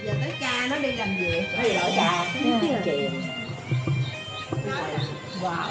Giờ tới ca nó đi làm việc. Nó đi đổi ca. Kìa. Wow.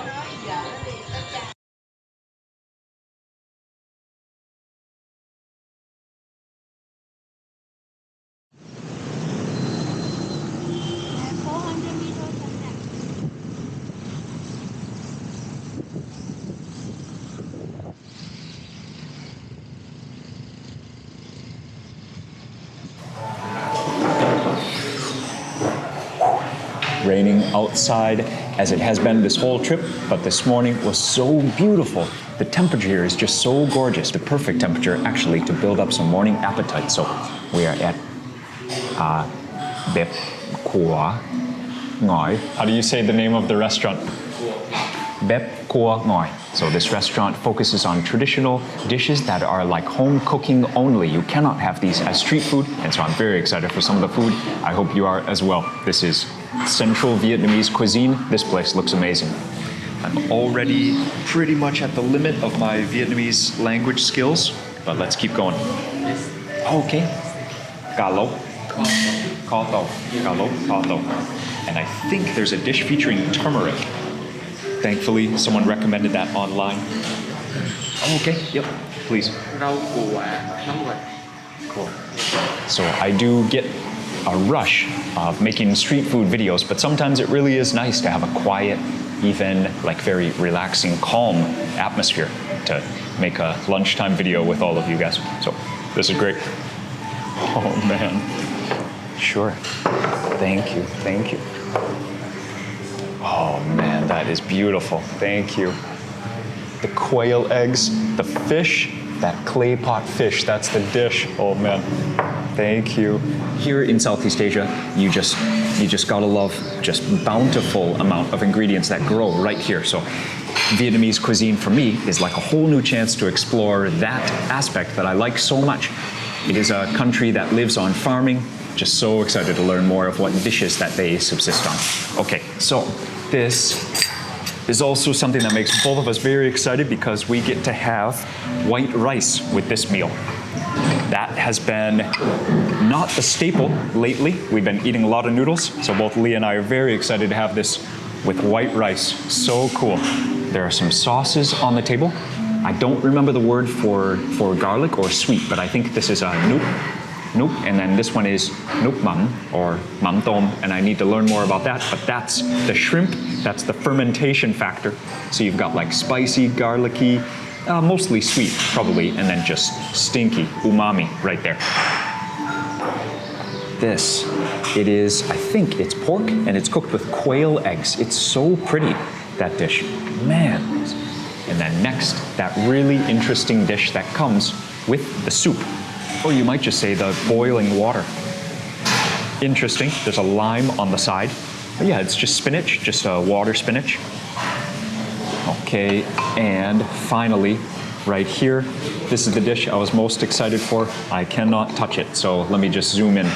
Raining outside as it has been this whole trip, but this morning was so beautiful. The temperature here is just so gorgeous, the perfect temperature actually to build up some morning appetite. So we are at Bếp Của Ngoại. How do you say the name of the restaurant? Bếp Của Ngoại. So this restaurant focuses on traditional dishes that are like home cooking only. You cannot have these as street food, and so I'm very excited for some of the food. I hope you are as well. This is Central Vietnamese cuisine. This place looks amazing. I'm already pretty much at the limit of my Vietnamese language skills, but let's keep going. Okay. Gà lốc. Kho tàu. Gà lốc, kho tàu. And I think there's a dish featuring turmeric. Thankfully, someone recommended that online. Oh, okay, yep, please. Cool. So I do get a rush of making street food videos, but sometimes it really is nice to have a quiet, even like very relaxing, calm atmosphere to make a lunchtime video with all of you guys. So this is great. Oh man. Sure. Thank you, thank you. Oh man, that is beautiful. Thank you. The quail eggs, the fish, that clay pot fish, that's the dish. Oh man, thank you. Here in Southeast Asia, you just gotta love just bountiful amount of ingredients that grow right here. So Vietnamese cuisine for me is like a whole new chance to explore that aspect that I like so much. It is a country that lives on farming. Just so excited to learn more of what dishes that they subsist on. Okay, so this is also something that makes both of us very excited because we get to have white rice with this meal. That has been not a staple lately. We've been eating a lot of noodles, so both Lee and I are very excited to have this with white rice. So cool. There are some sauces on the table. I don't remember the word for garlic or sweet, but I think this is a noop, and then this one is noop mắm or mắm tôm, and I need to learn more about that, but that's the shrimp, that's the fermentation factor. So you've got like spicy, garlicky, mostly sweet probably, and then just stinky umami right there. This, it is, I think it's pork, and it's cooked with quail eggs. It's so pretty, that dish, man. And then next, that really interesting dish that comes with the soup. Or you might just say the boiling water. Interesting, there's a lime on the side. But yeah, it's just spinach, just water spinach. Okay, and finally, right here, this is the dish I was most excited for. I cannot touch it, so let me just zoom in.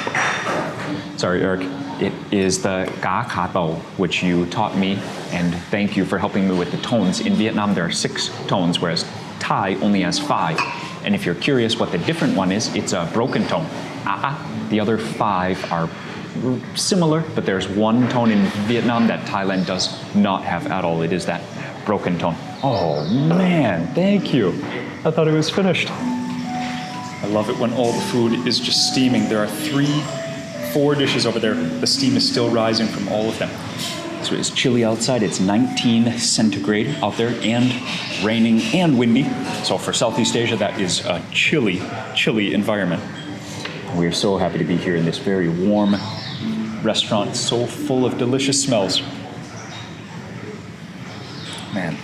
Sorry, Eric. It is the cá khá tàu, which you taught me, and thank you for helping me with the tones. In Vietnam, there are 6 tones, whereas Thai only has 5. And if you're curious what the different one is, it's a broken tone. The other 5 are similar, but there's one tone in Vietnam that Thailand does not have at all. It is that broken tone. Oh man, thank you. I thought it was finished. I love it when all the food is just steaming. There are 4 dishes over there. The steam is still rising from all of them. So it's chilly outside. It's 19 centigrade out there and raining and windy. So for Southeast Asia, that is a chilly, chilly environment. We are so happy to be here in this very warm restaurant, so full of delicious smells. Man.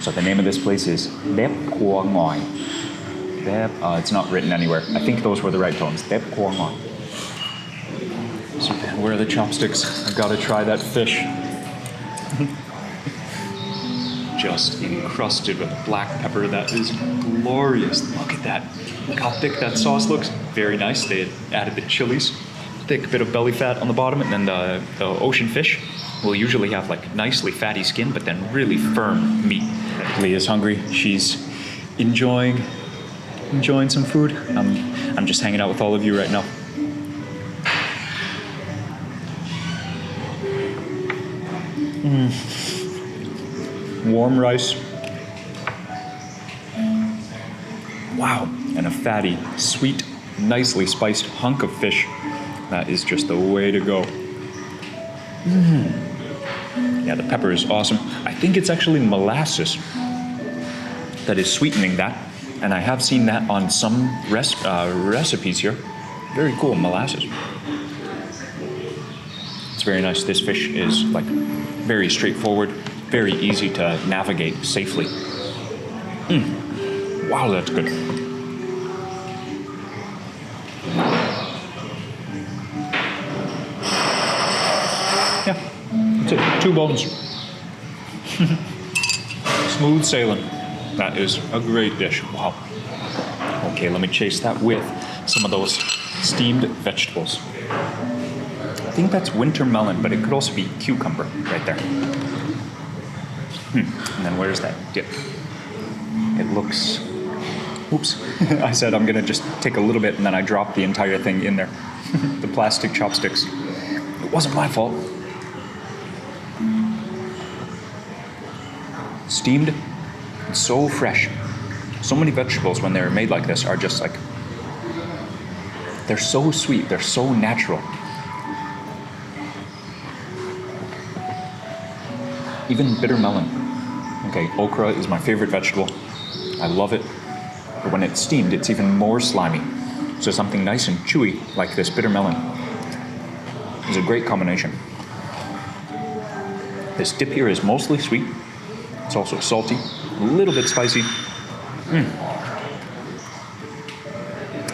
So the name of this place is Bếp Của Ngoại. It's not written anywhere. I think those were the right tones. Bếp Của Ngoại. So man, where are the chopsticks? I've got to try that fish. Just encrusted with black pepper. That is glorious. Look at that. Look how thick that sauce looks. Very nice. They had added the chilies. Thick bit of belly fat on the bottom, and then the ocean fish will usually have like nicely fatty skin, but then really firm meat. Leah's hungry. She's enjoying some food. I'm just hanging out with all of you right now. Warm rice. Wow, and a fatty, sweet, nicely spiced hunk of fish. That is just the way to go. Yeah, the pepper is awesome. I think it's actually molasses that is sweetening that. And I have seen that on some recipes here. Very cool, molasses. It's very nice. This fish is like very straightforward, very easy to navigate safely. Wow, that's good. Yeah, that's it. 2 bones. Smooth sailing. That is a great dish. Wow. Okay, let me chase that with some of those steamed vegetables. I think that's winter melon, but it could also be cucumber right there. And then where's that dip? It looks... Oops. I said I'm going to just take a little bit and then I dropped the entire thing in there. The plastic chopsticks. It wasn't my fault. Steamed. It's so fresh. So many vegetables when they're made like this are just like... They're so sweet. They're so natural. Even bitter melon. Okay, okra is my favorite vegetable. I love it. But when it's steamed, it's even more slimy. So something nice and chewy like this bitter melon is a great combination. This dip here is mostly sweet. It's also salty, a little bit spicy.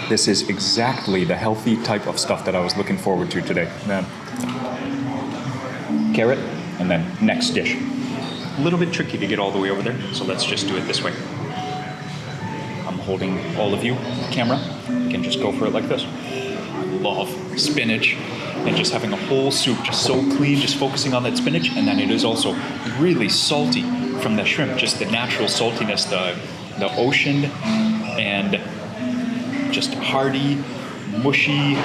This is exactly the healthy type of stuff that I was looking forward to today. Carrot, and then next dish. A little bit tricky to get all the way over there, so let's just do it this way. I'm holding all of you, camera. You can just go for it like this. I love spinach and just having a whole soup, just so clean, just focusing on that spinach, and then it is also really salty from the shrimp, just the natural saltiness, the ocean, and just hearty, mushy,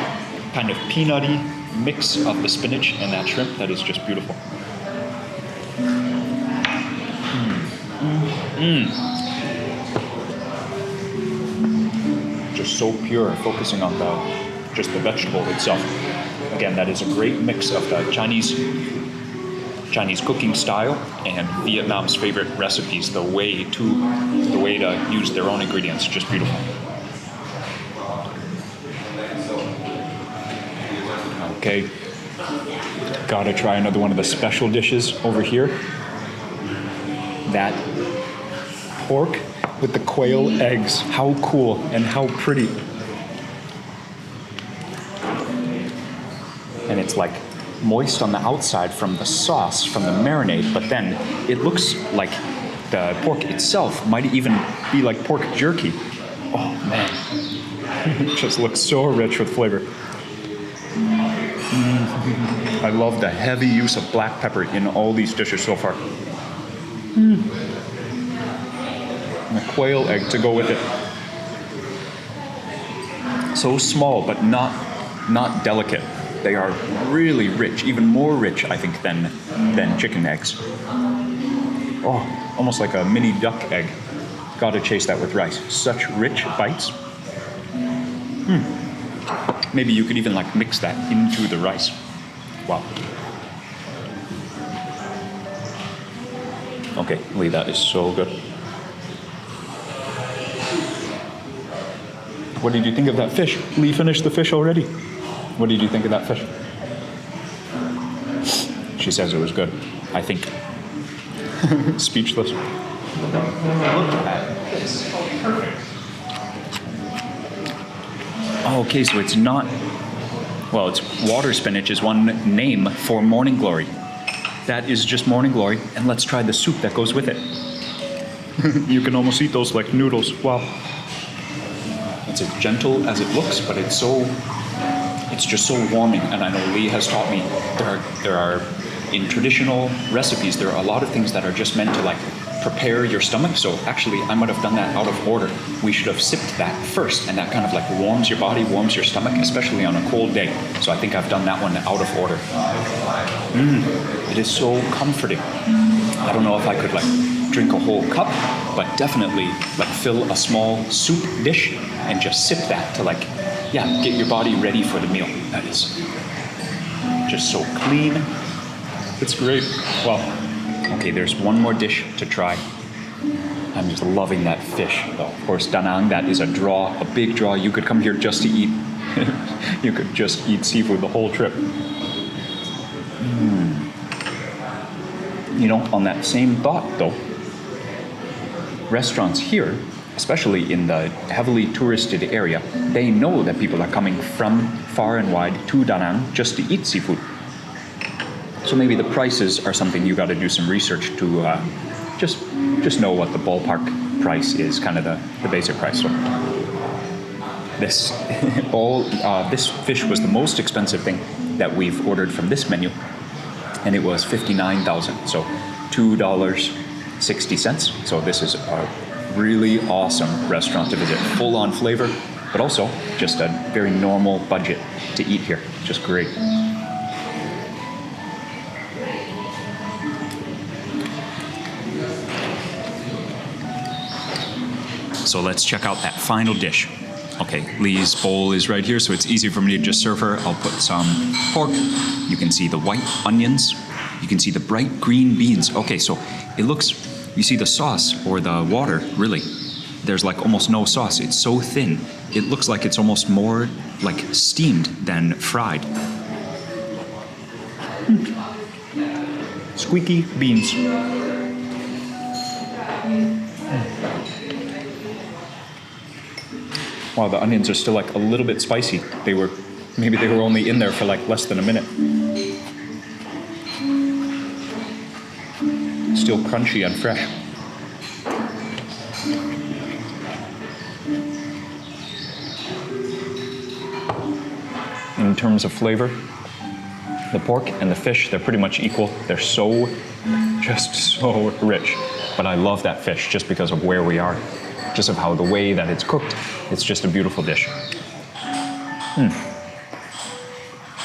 kind of peanutty mix of the spinach and that shrimp. That is just beautiful. Just so pure, focusing on just the vegetable itself. Again, that is a great mix of the Chinese cooking style and Vietnam's favorite recipes. The way to use their own ingredients, just beautiful. Okay, gotta try another one of the special dishes over here. That pork with the quail eggs. How cool and how pretty. And it's like moist on the outside from the sauce, from the marinade, but then it looks like the pork itself might even be like pork jerky. Oh man, it just looks so rich with flavor. I love the heavy use of black pepper in all these dishes so far. And the quail egg to go with it. So small, but not delicate. They are really rich, even more rich, I think, than chicken eggs. Oh, almost like a mini duck egg. Gotta chase that with rice. Such rich bites. Maybe you could even like mix that into the rice. Wow. Okay, Lee, that is so good. What did you think of that fish? Lee finished the fish already. What did you think of that fish? She says it was good. I think. Speechless. Look at this. Perfect. Oh, okay, so it's not... Well, it's water spinach is one name for morning glory. That is just morning glory, and let's try the soup that goes with it. You can almost eat those like noodles. Wow. It's as gentle as it looks, but it's just so warming. And I know Lee has taught me there are in traditional recipes, there are a lot of things that are just meant to like prepare your stomach. So actually, I might have done that out of order. We should have sipped that first, and that kind of like warms your body, warms your stomach, especially on a cold day. So I think I've done that one out of order. It is so comforting. I don't know if I could like drink a whole cup, but definitely like fill a small soup dish and just sip that to like, yeah, get your body ready for the meal. That is just so clean. It's great. Wow. Okay, there's one more dish to try. I'm just loving that fish. Of course, Da Nang, that is a draw, a big draw. You could come here just to eat. You could just eat seafood the whole trip. You know, on that same thought though, restaurants here, especially in the heavily touristed area, they know that people are coming from far and wide to Da Nang just to eat seafood. So maybe the prices are something you got to do some research to just know what the ballpark price is, kind of the basic price. So this this fish was the most expensive thing that we've ordered from this menu, and it was 59,000. So $2.60. So this is a really awesome restaurant to visit. Full on flavor, but also just a very normal budget to eat here. Just great. So let's check out that final dish. Okay, Lee's bowl is right here, so it's easy for me to just serve her. I'll put some pork. You can see the white onions. You can see the bright green beans. Okay, so it looks, you see the sauce or the water, really. There's like almost no sauce. It's so thin. It looks like it's almost more like steamed than fried. Squeaky beans. Wow, the onions are still like a little bit spicy. Maybe they were only in there for like less than a minute. Still crunchy and fresh. In terms of flavor, the pork and the fish, they're pretty much equal. They're just so rich. But I love that fish just because of where we are. Just of how the way that it's cooked, it's just a beautiful dish.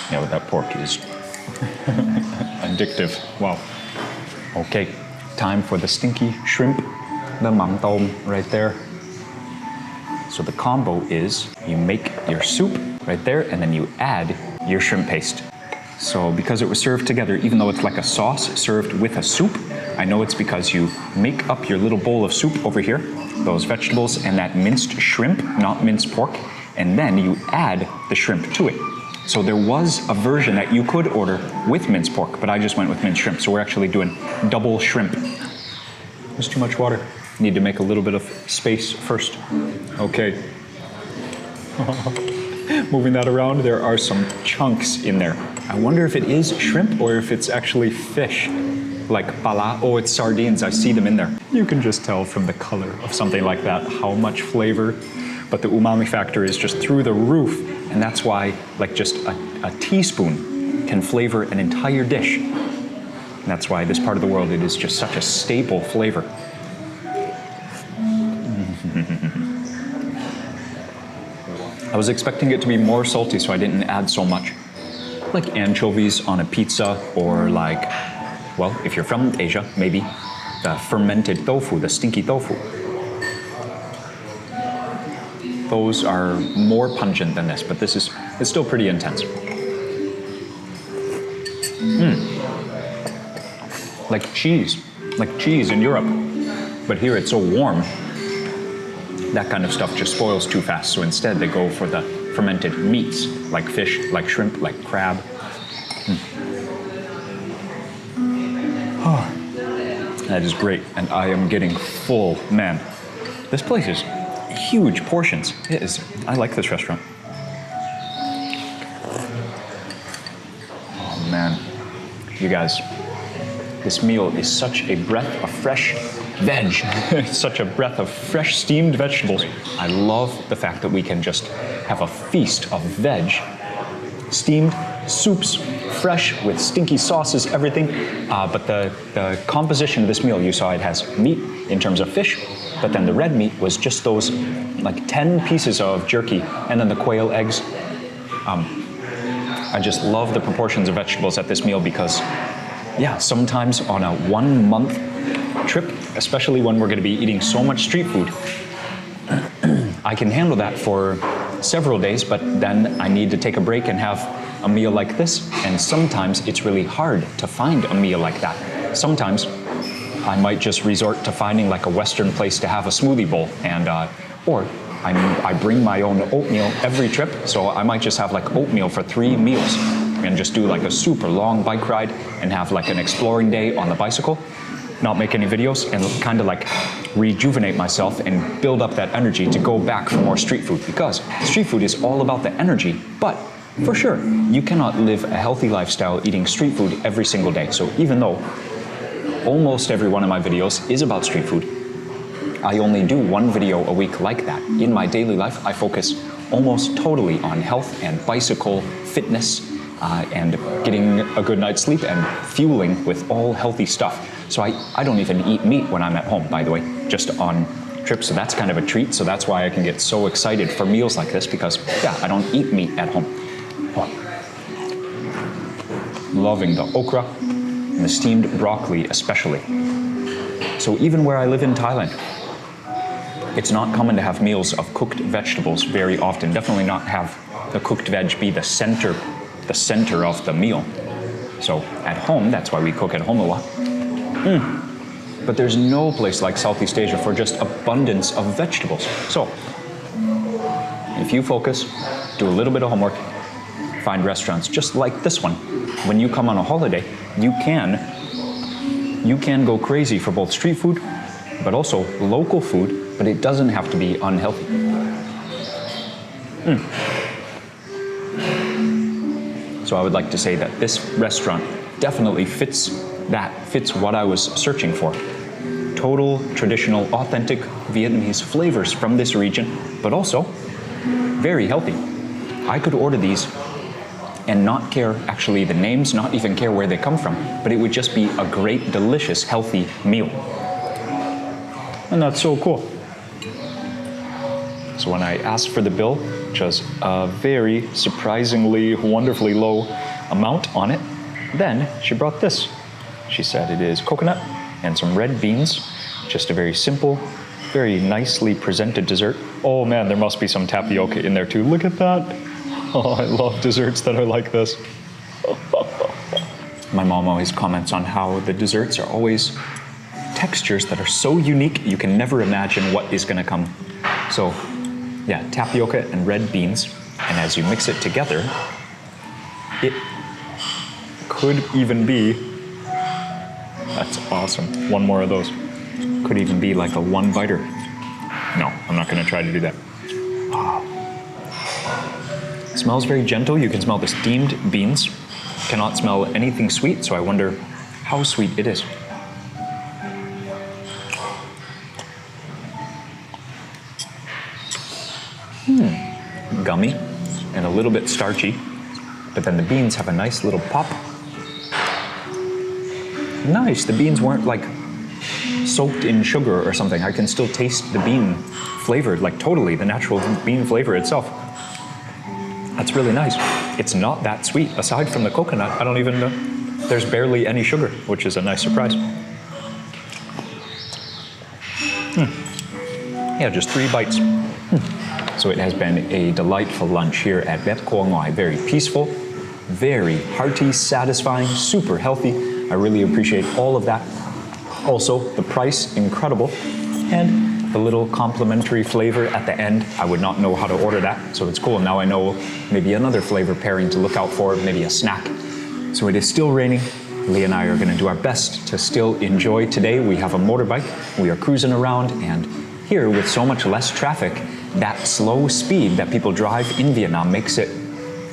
Yeah, but that pork is addictive. Wow. Okay, time for the stinky shrimp, the mam tom right there. So the combo is you make your soup right there, and then you add your shrimp paste. So because it was served together, even though it's like a sauce served with a soup, I know it's because you make up your little bowl of soup over here, those vegetables and that minced shrimp, not minced pork, and then you add the shrimp to it. So there was a version that you could order with minced pork, but I just went with minced shrimp. So we're actually doing double shrimp. There's too much water. Need to make a little bit of space first. Okay. Moving that around, there are some chunks in there. I wonder if it is shrimp or if it's actually fish. Like pala, oh, it's sardines, I see them in there. You can just tell from the color of something like that how much flavor, but the umami factor is just through the roof, and that's why like just a teaspoon can flavor an entire dish. And that's why this part of the world, it is just such a staple flavor. I was expecting it to be more salty, so I didn't add so much. Like anchovies on a pizza, or like, well, if you're from Asia, maybe the fermented tofu, the stinky tofu. Those are more pungent than this, but this is, it's still pretty intense. Like cheese in Europe, but here it's so warm. That kind of stuff just spoils too fast, so instead they go for the fermented meats, like fish, like shrimp, like crab. Oh, that is great, and I am getting full. Man, this place is huge portions. It is. I like this restaurant. Oh man, you guys, this meal is such a breath of fresh veg. Such a breath of fresh steamed vegetables. I love the fact that we can just have a feast of veg, steamed soups, fresh with stinky sauces, everything. But the composition of this meal, you saw it has meat, in terms of fish, but then the red meat was just those like 10 pieces of jerky and then the quail eggs. I just love the proportions of vegetables at this meal because, yeah, sometimes on a 1 month trip, especially when we're going to be eating so much street food, I can handle that for several days, but then I need to take a break and have a meal like this, and sometimes it's really hard to find a meal like that. Sometimes I might just resort to finding like a Western place to have a smoothie bowl, and or I bring my own oatmeal every trip, so I might just have like oatmeal for 3 meals and just do like a super long bike ride and have like an exploring day on the bicycle, not make any videos, and kind of like rejuvenate myself and build up that energy to go back for more street food, because street food is all about the energy. But for sure, you cannot live a healthy lifestyle eating street food every single day. So even though almost every one of my videos is about street food, I only do 1 video a week like that. In my daily life, I focus almost totally on health and bicycle fitness and getting a good night's sleep and fueling with all healthy stuff. So I don't even eat meat when I'm at home, by the way, just on trips. So that's kind of a treat. So that's why I can get so excited for meals like this, because yeah, I don't eat meat at home. Oh. Loving the okra and the steamed broccoli especially. So even where I live in Thailand, it's not common to have meals of cooked vegetables very often. Definitely not have the cooked veg be the center of the meal. So at home, that's why we cook at home a lot. But there's no place like Southeast Asia for just abundance of vegetables. So if you focus, do a little bit of homework, find restaurants just like this one. When you come on a holiday, you can go crazy for both street food, but also local food, but it doesn't have to be unhealthy. So I would like to say that this restaurant definitely fits what I was searching for. Total, traditional, authentic Vietnamese flavors from this region, but also very healthy. I could order these and not care actually the names, not even care where they come from, but it would just be a great, delicious, healthy meal. And that's so cool. So when I asked for the bill, which was a very surprisingly, wonderfully low amount on it, then she brought this. She said it is coconut and some red beans, just a very simple, very nicely presented dessert. Oh man, there must be some tapioca in there too. Look at that. Oh, I love desserts that are like this. My mom always comments on how the desserts are always textures that are so unique, you can never imagine what is gonna come. So yeah, tapioca and red beans, and as you mix it together, it could even be, that's awesome, 1 more of those. Could even be like a 1-biter. No, I'm not gonna try to do that. Wow. It smells very gentle. You can smell the steamed beans. Cannot smell anything sweet, so I wonder how sweet it is. Gummy and a little bit starchy, but then the beans have a nice little pop. Nice, the beans weren't like soaked in sugar or something. I can still taste the bean flavor, like totally the natural bean flavor itself. That's really nice. It's not that sweet. Aside from the coconut, I don't even know. There's barely any sugar, which is a nice surprise. Yeah, just 3 bites. So it has been a delightful lunch here at Bếp Của Ngoại. Very peaceful, very hearty, satisfying, super healthy. I really appreciate all of that. Also, the price, incredible. And the little complimentary flavor at the end, I would not know how to order that. So it's cool. Now I know maybe another flavor pairing to look out for, maybe a snack. So it is still raining. Lee and I are gonna do our best to still enjoy today. We have a motorbike. We are cruising around, and here with so much less traffic, that slow speed that people drive in Vietnam makes it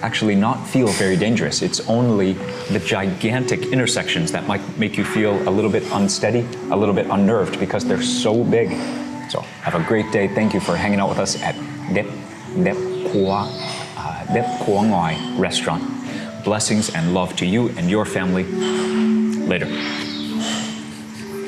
actually not feel very dangerous. It's only the gigantic intersections that might make you feel a little bit unsteady, a little bit unnerved, because they're so big. So have a great day. Thank you for hanging out with us at Bếp Của Ngoại restaurant. Blessings and love to you and your family. Later.